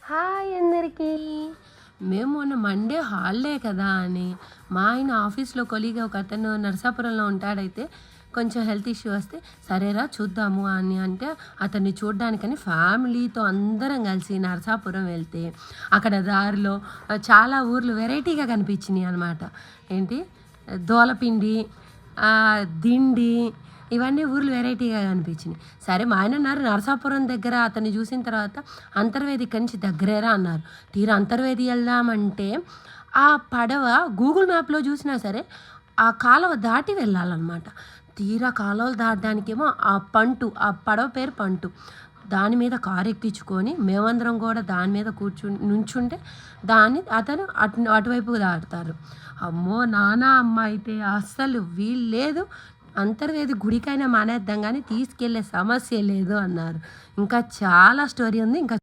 Hi అందరికీ. మేము మొన్న మండే హాలిడే కదా అని మా ఆయన ఆఫీస్‌లో కొలీగ్ ఒకతను నరసాపురంలో ఉంటాడైతే కొంచెం హెల్త్ ఇష్యూ వస్తే సరేరా చూద్దాము అని అంటే అతన్ని చూడ్డానికని ఫ్యామిలీతో అందరం కలిసి నరసాపురం వెళ్తే అక్కడ దారిలో చాలా ఊర్లు వెరైటీగా కనిపించినాయి అనమాట. ఏంటి దోలపిండి, దిండి ఇవన్నీ ఊర్లు వెరైటీగా కనిపించినాయి. సరే మా ఆయన అన్నారు నరసాపురం దగ్గర అతన్ని చూసిన తర్వాత అంతర్వేది ఇక్కడి నుంచి దగ్గరేరా అన్నారు. తీరా అంతర్వేది వెళ్దామంటే ఆ పడవ గూగుల్ మ్యాప్‌లో చూసినా సరే ఆ కాలువ దాటి వెళ్ళాలన్నమాట. తీరా కాలువలు దాటడానికేమో ఆ పడవ పేరు పంటు. దాని మీద కారు ఎక్కించుకొని మేమందరం కూడా దాని మీద నుంచుంటే అతను అటువైపుకు దాటుతారు. అమ్మో! నాన్న, అమ్మ అయితే అస్సలు వీలు లేదు. అంతర్వేది గుడికైనా మానేద్దాం గానీ తీసుకెళ్ళే సమస్య లేదు అన్నారు. ఇంకా చాలా స్టోరీ ఉంది. ఇంకా